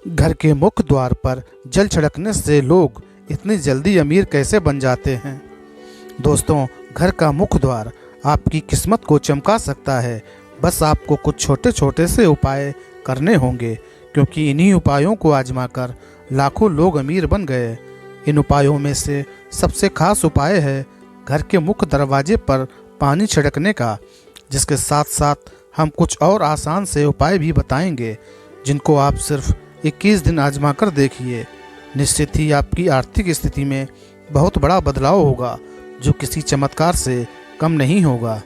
घर के मुख्य द्वार पर जल छिड़कने से लोग इतनी जल्दी अमीर कैसे बन जाते हैं। दोस्तों, घर का मुख्य द्वार आपकी किस्मत को चमका सकता है। बस आपको कुछ छोटे छोटे से उपाय करने होंगे, क्योंकि इन्हीं उपायों को आजमाकर लाखों लोग अमीर बन गए। इन उपायों में से सबसे खास उपाय है घर के मुख्य दरवाजे पर पानी छिड़कने का, जिसके साथ साथ हम कुछ और आसान से उपाय भी बताएंगे, जिनको आप सिर्फ 21 दिन आजमा कर देखिए। निश्चित ही आपकी आर्थिक स्थिति में बहुत बड़ा बदलाव होगा, जो किसी चमत्कार से कम नहीं होगा।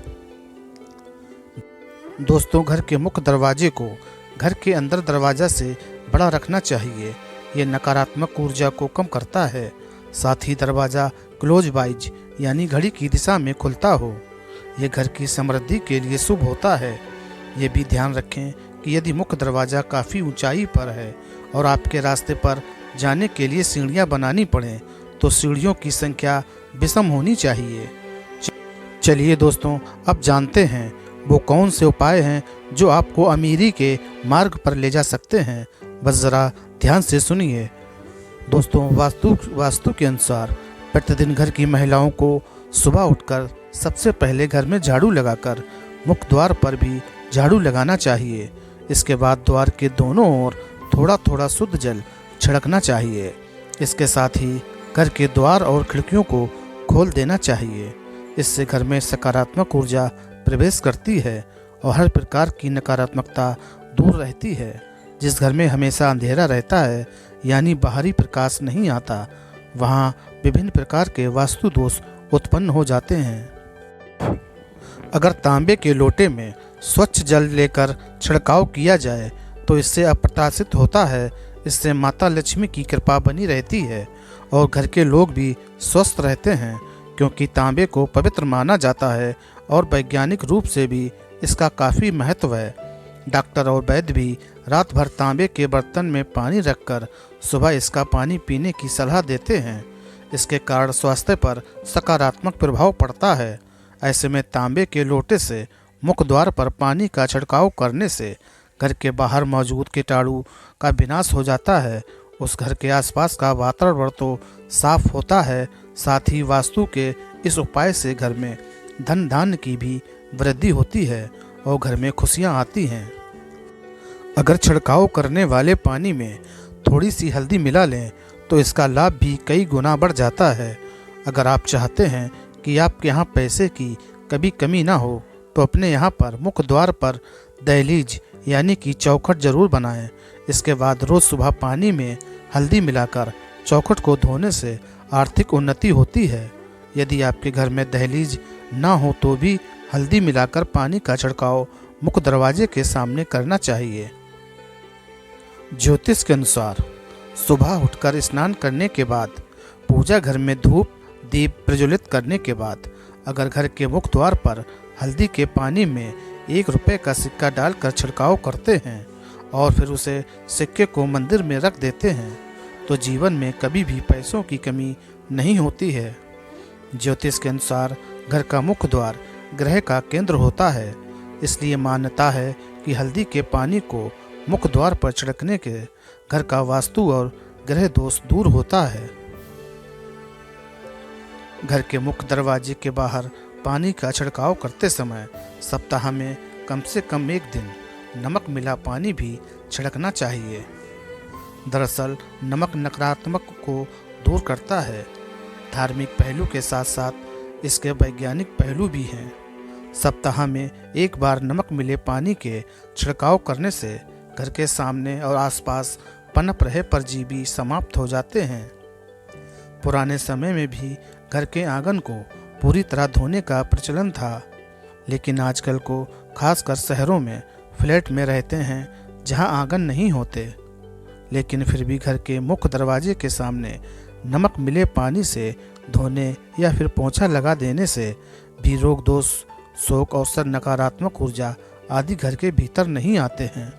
दोस्तों, घर के मुख्य दरवाजे को घर के अंदर दरवाजा से बड़ा रखना चाहिए। ये नकारात्मक ऊर्जा को कम करता है। साथ ही दरवाज़ा क्लोज वाइज यानी घड़ी की दिशा में खुलता हो। ये घर की समृद्धि के लिए शुभ होता है। ये भी ध्यान रखें कि यदि मुख्य दरवाज़ा काफ़ी ऊंचाई पर है और आपके रास्ते पर जाने के लिए सीढ़ियां बनानी पड़ें, तो सीढ़ियों की संख्या विषम होनी चाहिए। चलिए दोस्तों, अब जानते हैं वो कौन से उपाय हैं जो आपको अमीरी के मार्ग पर ले जा सकते हैं। बस ज़रा ध्यान से सुनिए। दोस्तों, वास्तु के अनुसार प्रतिदिन घर की महिलाओं को सुबह उठकर सबसे पहले घर में झाड़ू लगाकर मुख्य द्वार पर भी झाड़ू लगाना चाहिए। इसके बाद द्वार के दोनों ओर थोड़ा थोड़ा शुद्ध जल छिड़कना चाहिए। इसके साथ ही घर के द्वार और खिड़कियों को खोल देना चाहिए। इससे घर में सकारात्मक ऊर्जा प्रवेश करती है और हर प्रकार की नकारात्मकता दूर रहती है। जिस घर में हमेशा अंधेरा रहता है, यानी बाहरी प्रकाश नहीं आता, वहाँ विभिन्न प्रकार के वास्तु दोष उत्पन्न हो जाते हैं। अगर तांबे के लोटे में स्वच्छ जल लेकर छिड़काव किया जाए तो इससे अप्रत्याशित होता है। इससे माता लक्ष्मी की कृपा बनी रहती है और घर के लोग भी स्वस्थ रहते हैं, क्योंकि तांबे को पवित्र माना जाता है और वैज्ञानिक रूप से भी इसका काफ़ी महत्व है। डॉक्टर और वैद्य भी रात भर तांबे के बर्तन में पानी रखकर सुबह इसका पानी पीने की सलाह देते हैं। इसके कारण स्वास्थ्य पर सकारात्मक प्रभाव पड़ता है। ऐसे में तांबे के लोटे से मुख्य द्वार पर पानी का छिड़काव करने से घर के बाहर मौजूद कीटाणु का विनाश हो जाता है। उस घर के आसपास का वातावरण तो साफ होता है, साथ ही वास्तु के इस उपाय से घर में धन धान्य की भी वृद्धि होती है और घर में खुशियां आती हैं। अगर छिड़काव करने वाले पानी में थोड़ी सी हल्दी मिला लें तो इसका लाभ भी कई गुना बढ़ जाता है। अगर आप चाहते हैं कि आपके यहाँ पैसे की कभी कमी ना हो, तो अपने यहाँ पर मुख्य द्वार पर दहलीज यानी कि चौखट जरूर बनाएं। इसके बाद रोज़ सुबह पानी में हल्दी मिलाकर चौखट को धोने से आर्थिक उन्नति होती है। यदि आपके घर में दहलीज ना हो तो भी हल्दी मिलाकर पानी का छिड़काव मुख्य दरवाजे के सामने करना चाहिए। ज्योतिष के अनुसार सुबह उठकर स्नान करने के बाद, पूजा घर में धूप दीप प्रज्वलित करने के बाद, अगर घर के मुख्य द्वार पर हल्दी के पानी में 1 रुपये का सिक्का डालकर छिड़काव करते हैं और फिर उसे सिक्के को मंदिर में रख देते हैं, तो जीवन में कभी भी पैसों की कमी नहीं होती है। ज्योतिष के अनुसार घर का मुख्य द्वार ग्रह का केंद्र होता है, इसलिए मान्यता है कि हल्दी के पानी को मुख्य द्वार पर छिड़कने के घर का वास्तु और ग्रह दोष दूर होता है। घर के मुख्य दरवाजे के बाहर पानी का छिड़काव करते समय सप्ताह में कम से कम 1 दिन नमक मिला पानी भी छिड़कना चाहिए। दरअसल नमक नकारात्मक को दूर करता है। धार्मिक पहलू के साथ साथ इसके वैज्ञानिक पहलू भी हैं। सप्ताह में 1 बार नमक मिले पानी के छिड़काव करने से घर के सामने और आसपास पनप रहे परजीवी समाप्त हो जाते हैं। पुराने समय में भी घर के आंगन को पूरी तरह धोने का प्रचलन था, लेकिन आजकल को खासकर शहरों में फ्लैट में रहते हैं जहां आंगन नहीं होते। लेकिन फिर भी घर के मुख्य दरवाजे के सामने नमक मिले पानी से धोने या फिर पोंछा लगा देने से भी रोग दोष, शोक और नकारात्मक ऊर्जा आदि घर के भीतर नहीं आते हैं।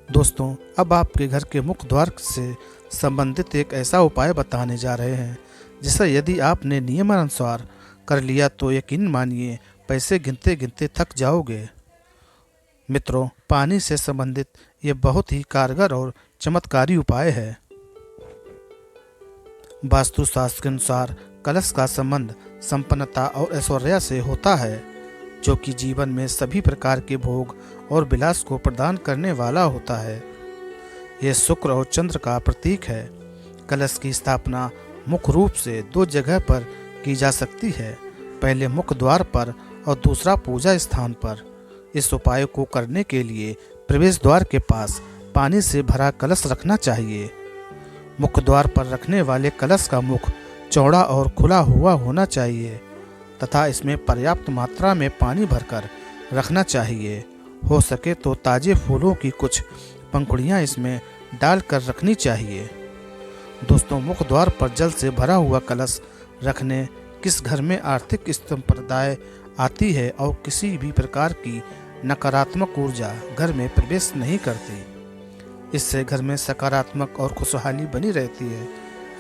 दोस्तों, अब आपके घर के मुख्य द्वार से संबंधित एक ऐसा उपाय बताने जा रहे हैं जिसे यदि आपने नियमानुसार कर लिया तो यकीन मानिए पैसे गिनते गिनते थक जाओगे। मित्रों, पानी से संबंधित ये बहुत ही कारगर और चमत्कारी उपाय है। वास्तुशास्त्र के अनुसार कलश का संबंध संपन्नता और ऐश्वर्य से होता है, जो कि जीवन में सभी प्रकार के भोग और विलास को प्रदान करने वाला होता है। यह शुक्र और चंद्र का प्रतीक है। कलश की स्थापना मुख्य रूप से 2 जगह पर की जा सकती है, पहले मुख्य द्वार पर और दूसरा पूजा स्थान पर। इस उपाय को करने के लिए प्रवेश द्वार के पास पानी से भरा कलश रखना चाहिए। मुख्य द्वार पर रखने वाले कलश का मुख चौड़ा और खुला हुआ होना चाहिए तथा इसमें पर्याप्त मात्रा में पानी भरकर रखना चाहिए। हो सके तो ताजे फूलों की कुछ पंखुड़ियाँ इसमें डालकर रखनी चाहिए। दोस्तों, मुख्य द्वार पर जल से भरा हुआ कलश रखने किस घर में आर्थिक संप्रदाय आती है और किसी भी प्रकार की नकारात्मक ऊर्जा घर में प्रवेश नहीं करती। इससे घर में सकारात्मक और खुशहाली बनी रहती है।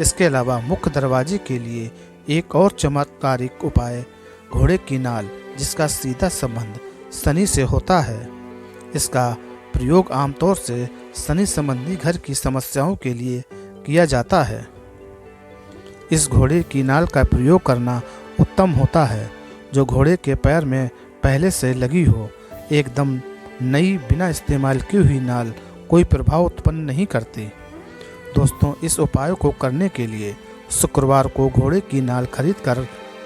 इसके अलावा मुख्य दरवाजे के लिए एक और चमत्कारिक उपाय घोड़े की नाल, जिसका सीधा संबंध शनि से होता है। इसका प्रयोग आमतौर से शनि संबंधी घर की समस्याओं के लिए किया जाता है। इस घोड़े की नाल का प्रयोग करना उत्तम होता है, जो घोड़े के पैर में पहले से लगी हो। एकदम नई बिना इस्तेमाल की हुई नाल कोई प्रभाव उत्पन्न नहीं करती। दोस्तों, इस उपाय को करने के लिए शुक्रवार को घोड़े की नाल खरीद कर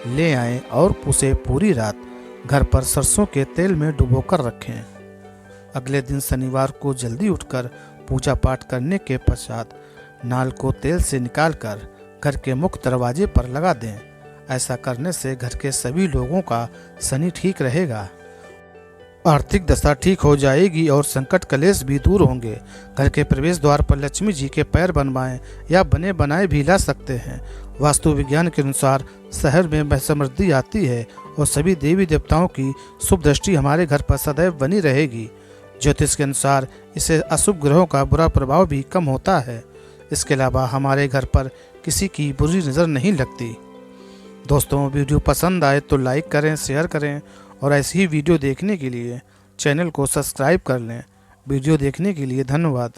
ले आएं और उसे पूरी रात घर पर सरसों के तेल में डुबोकर रखें। अगले दिन शनिवार को जल्दी उठकर पूजा पाठ करने के पश्चात नाल को तेल से निकालकर घर के मुख्य दरवाजे पर लगा दें। ऐसा करने से घर के सभी लोगों का शनि ठीक रहेगा, आर्थिक दशा ठीक हो जाएगी और संकट कलेश भी दूर होंगे। घर के प्रवेश द्वार पर लक्ष्मी जी के पैर बनवाएं या बने बनाए भी ला सकते हैं। वास्तु विज्ञान के अनुसार शहर में समृद्धि आती है और सभी देवी देवताओं की शुभ दृष्टि हमारे घर पर सदैव बनी रहेगी। ज्योतिष के अनुसार इससे अशुभ ग्रहों का बुरा प्रभाव भी कम होता है। इसके अलावा हमारे घर पर किसी की बुरी नज़र नहीं लगती। दोस्तों, वीडियो पसंद आए तो लाइक करें, शेयर करें और ऐसी ही वीडियो देखने के लिए चैनल को सब्सक्राइब कर लें। वीडियो देखने के लिए धन्यवाद।